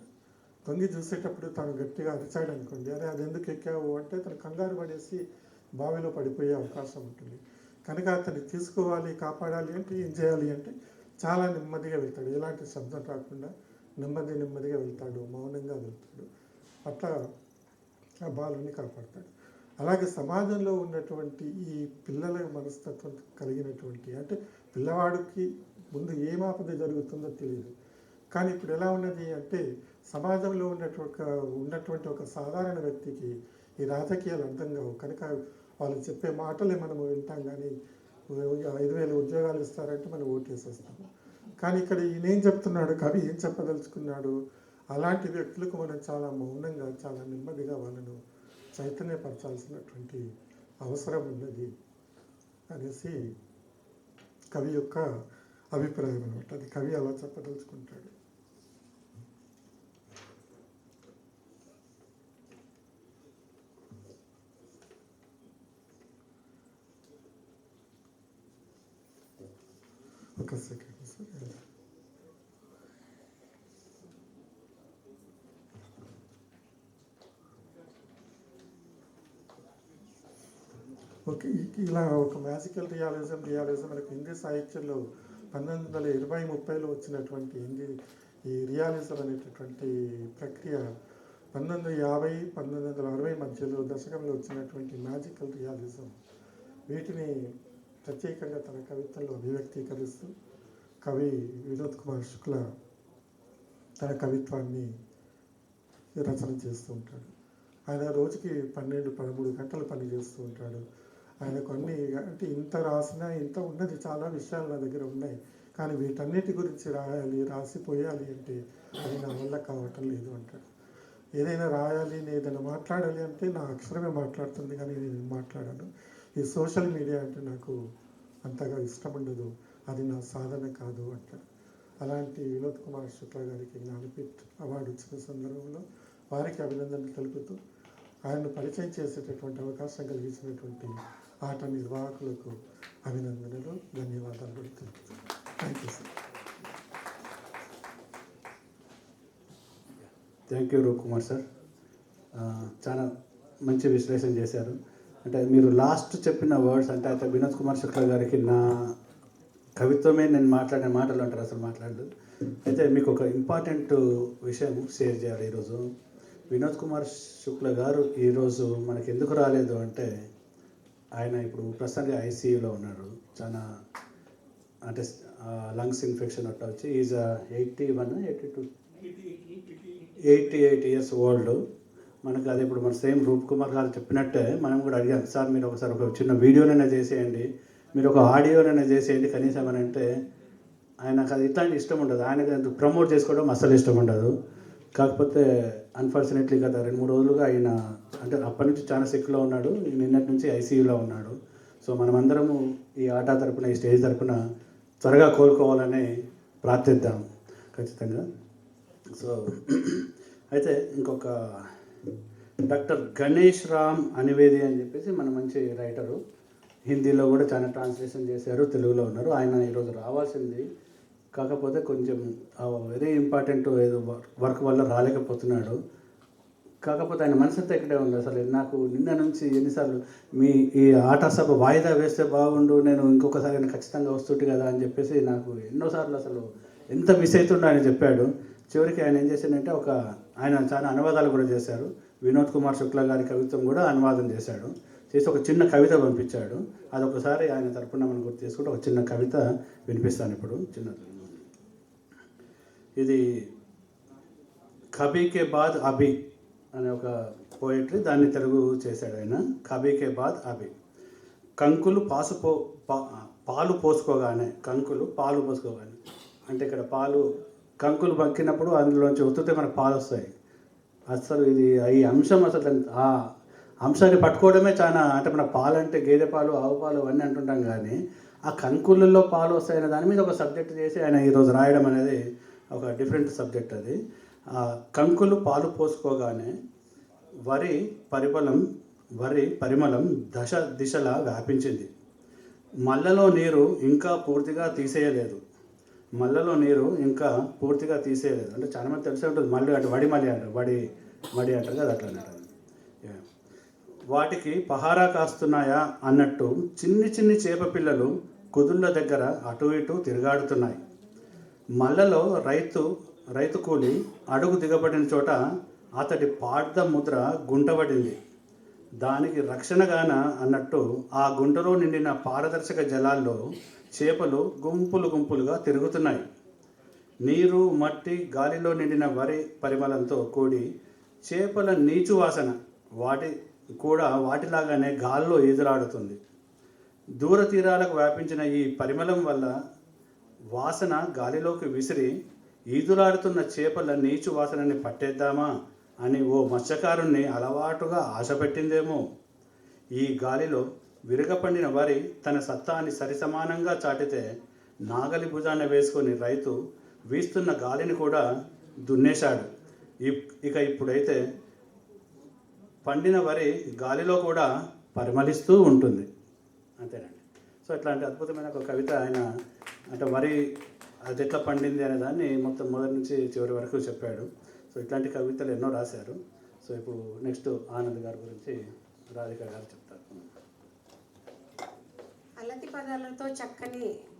తొంగి చూసేటప్పుడు తను గట్టిగా అరిచాడు అనుకోండి, అరే అది ఎందుకు ఎక్కావు అంటే తను కంగారు పడేసి బావిలో పడిపోయే అవకాశం ఉంటుంది. కనుక అతన్ని తీసుకోవాలి, కాపాడాలి అంటే ఏం చేయాలి అంటే చాలా నెమ్మదిగా వెళ్తాడు, ఎలాంటి శబ్దం రాకుండా నెమ్మదిగా వెళ్తాడు, మౌనంగా వెళ్తాడు. అట్లా ఆ బాలుని కాపాడతాడు. అలాగే సమాజంలో ఉన్నటువంటి ఈ పిల్లల మనస్తత్వం కలిగినటువంటి అంటే పిల్లవాడికి ముందు ఏం ఆపద జరుగుతుందో తెలియదు. కానీ ఇప్పుడు ఎలా ఉన్నది అంటే సమాజంలో ఉన్నటువంటి ఒక సాధారణ వ్యక్తికి ఈ రాజకీయాలు అర్థం కావు. కనుక వాళ్ళు చెప్పే మాటలే మనం వింటాం. కానీ 5,000 ఉద్యోగాలు ఇస్తారంటే మనం ఓటేసేస్తాము. కానీ ఇక్కడ ఈయన ఏం చెప్తున్నాడు, కవి ఏం చెప్పదలుచుకున్నాడు, అలాంటి వ్యక్తులకు మనం చాలా మౌనంగా చాలా నెమ్మదిగా వాళ్ళను చైతన్యపరచాల్సినటువంటి అవసరం ఉన్నది అనేసి కవి యొక్క అభిప్రాయం అనమాట. అది కవి అలా చెప్పదలుచుకుంటాడు. ఒక సెకండ్ సార్. ఓకే, ఇలా ఒక మ్యాజికల్ రియాలిజం మనకు హిందీ సాహిత్యంలో 1920-30లో వచ్చినటువంటి ఈ రియాలిజం అనేటటువంటి ప్రక్రియ 1950-1960 మధ్యలో దశకంలో వచ్చినటువంటి మ్యాజికల్ రియాలిజం వీటిని ప్రత్యేకంగా తన కవిత్వంలో అభివ్యక్తీకరిస్తూ కవి వినోద్ కుమార్ శుక్ల తన కవిత్వాన్ని రచన చేస్తూ ఉంటాడు. ఆయన రోజుకి 12-13 గంటలు పని చేస్తూ ఉంటాడు. ఆయన కొన్ని అంటే ఇంత రాసినా ఇంత ఉన్నది, చాలా విషయాలు నా దగ్గర ఉన్నాయి. కానీ వీటన్నిటి గురించి రాయాలి, రాసిపోయాలి అంటే అది నా వల్ల కావటం లేదు అంటాడు. ఏదైనా రాయాలి, నేను ఏదైనా మాట్లాడాలి అంటే నా అక్షరమే మాట్లాడుతుంది, కానీ నేను మాట్లాడాను. ఈ సోషల్ మీడియా అంటే నాకు అంతగా ఇష్టం ఉండదు, అది నా సాధన కాదు అంటాడు. అలాంటి వినోద్ కుమార్ శుక్లా గారికి జ్ఞానపీఠ్ అవార్డు వచ్చిన సందర్భంలో వారికి అభినందనలు తెలుపుతూ ఆయన్ను పరిచయం చేసేటటువంటి అవకాశం కలిగించినటువంటి ఆట నిర్వాహకులకు అభినందనలు, ధన్యవాదాలు కూడా తెలుపుతున్నాను. Thank you sir. Thank you Roop Kumar sir. చాలా మంచి విశ్లేషణ చేశారు. అంటే మీరు లాస్ట్ చెప్పిన వర్డ్స్ అంటే అయితే వినోద్ కుమార్ శుక్లా గారికి నా కవిత్వమే నేను మాట్లాడిన మాటలు అంటారు, అసలు మాట్లాడదు. అయితే మీకు ఒక ఇంపార్టెంట్ విషయం షేర్ చేయాలి ఈరోజు. వినోద్ కుమార్ శుక్లా గారు ఈరోజు మనకి ఎందుకు రాలేదు అంటే ఆయన ఇప్పుడు ప్రస్తుతానికి ఐసీయూలో ఉన్నారు. చాలా అంటే లంగ్స్ ఇన్ఫెక్షన్ అట్లా వచ్చి ఈజ్ 88 ఇయర్స్ ఓల్డ్. మనకు అది ఇప్పుడు మన సేమ్ రూప్ కుమార్ గారు చెప్పినట్టే మనం కూడా అడిగాం, సార్ మీరు ఒకసారి ఒక చిన్న వీడియోనైనా చేసేయండి, మీరు ఒక ఆడియోనైనా చేసేయండి కనీసం అని అంటే ఆయనకు అది ఇట్లాంటి ఇష్టం ఉండదు. ఆయనకు ప్రమోట్ చేసుకోవడం అస్సలు ఇష్టం ఉండదు. కాకపోతే అన్ఫార్చునేట్లీ గత 2-3 రోజులుగా ఆయన అంటే అప్పటి నుంచి చాలా సిక్లో ఉన్నాడు, నిన్నటి నుంచి ఐసీయూలో ఉన్నాడు. సో మనమందరము ఈ ఆట తరపున, ఈ స్టేజ్ తరపున త్వరగా కోలుకోవాలని ప్రార్థిద్దాం ఖచ్చితంగా. సో అయితే ఇంకొక డాక్టర్ గణేష్ రామ్ అనివేది అని చెప్పేసి మన మంచి రైటరు, హిందీలో కూడా చాలా ట్రాన్స్లేషన్ చేశారు, తెలుగులో ఉన్నారు. ఆయన ఈరోజు రావాల్సింది, కాకపోతే కొంచెం వెరీ ఇంపార్టెంట్ ఏదో వర్క్ వల్ల రాలేకపోతున్నాడు. కాకపోతే ఆయన మనసంతా ఇక్కడే ఉంది. అసలు నాకు నిన్న నుంచి ఎన్నిసార్లు మీ ఈ ఆట సభ వాయిదా వేస్తే బాగుండు, నేను ఇంకొకసారి ఆయన ఖచ్చితంగా వస్తుంటే కదా అని చెప్పేసి నాకు ఎన్నోసార్లు అసలు ఎంత మిస్ అవుతుండో ఆయన చెప్పాడు. చివరికి ఆయన ఏం చేశాడంటే ఆయన చాలా అనువాదాలు కూడా చేశారు. వినోద్ కుమార్ శుక్లా గారి కవిత్వం కూడా అనువాదం చేశాడు, చేసి ఒక చిన్న కవిత పంపించాడు. అదొకసారి ఆయన తరపున మనం గుర్తు చేసుకుంటే ఒక చిన్న కవిత వినిపిస్తాను ఇప్పుడు. ఇది కబీ కే బాద్ అభి అనే ఒక పోయిటరీ, దాన్ని తెలుగు చేశాడు ఆయన. కబీ కే బాద్ అభి. కంకులు పాలు పోసుకోగానే, కంకులు పాలు పోసుకోగానే అంటే ఇక్కడ కంకులు బక్కినప్పుడు అందులోంచి ఒత్తితే మనకు పాలు వస్తాయి. అసలు ఇది ఈ అంశం అసలు ఆ అంశాన్ని పట్టుకోవడమే చాలా అంటే మన పాలు అంటే గేదె పాలు, ఆవు పాలు అవన్నీ అంటుంటాం, కానీ ఆ కంకులలో పాలు వస్తాయనే దాని మీద ఒక సబ్జెక్ట్ చేసి ఆయన ఈరోజు రాయడం అనేది ఒక డిఫరెంట్ సబ్జెక్ట్. అది కంకులు పాలు పోసుకోగానే వరి పరిమళం దిశలా వ్యాపించింది. మల్లలో నీరు ఇంకా పూర్తిగా తీసేయలేదు. అంటే చాలా మంది తెలిసే ఉంటుంది, మల్లి అంటే వడి అంటారు కదా, అట్లా అంటారు. వాటికి పహారా కాస్తున్నాయా అన్నట్టు చిన్ని చేప పిల్లలు కుదుళ్ళ దగ్గర అటు ఇటు తిరుగాడుతున్నాయి. మల్లలో రైతు కూలి అడుగు దిగబడిన చోట అతడి పాడ్ద ముద్ర గుంటబడింది. దానికి రక్షణగాన అన్నట్టు ఆ గుంటలో నిండిన పారదర్శక జలాల్లో చేపలు గుంపులుగా తిరుగుతున్నాయి. నీరు, మట్టి, గాలిలో నిండిన వరి పరిమళంతో కూడి చేపల నీచు వాసన వాటిలాగానే గాల్లో ఈదులాడుతుంది. దూర తీరాలకు వ్యాపించిన ఈ పరిమళం వల్ల వాసన గాలిలోకి విసిరి ఈదులాడుతున్న చేపల నీచు వాసనని పట్టేద్దామా అని ఓ మత్స్యకారుణ్ణి అలవాటుగా ఆశ పెట్టిందేమో. ఈ గాలిలో విరగపండిన వరి తన సత్తాని సరిసమానంగా చాటితే నాగలి భుజాన వేసుకొని రైతు వీస్తున్న గాలిని కూడా దున్నేశాడు. ఇప్పుడైతే పండిన వరి గాలిలో కూడా పరిమళిస్తూ ఉంటుంది. అంతేనండి. సో ఇట్లాంటి అద్భుతమైన ఒక కవిత ఆయన అంటే వరి అది ఎట్లా పండింది అనే దాన్ని మొత్తం మొదటి నుంచి చివరి వరకు చెప్పాడు. సో ఇట్లాంటి కవితలు ఎన్నో రాశారు. సో ఇప్పుడు నెక్స్ట్ ఆనంద్ గారి గురించి రాధిక గారు చెప్తారు. అల్లతి పదాలతో చక్కని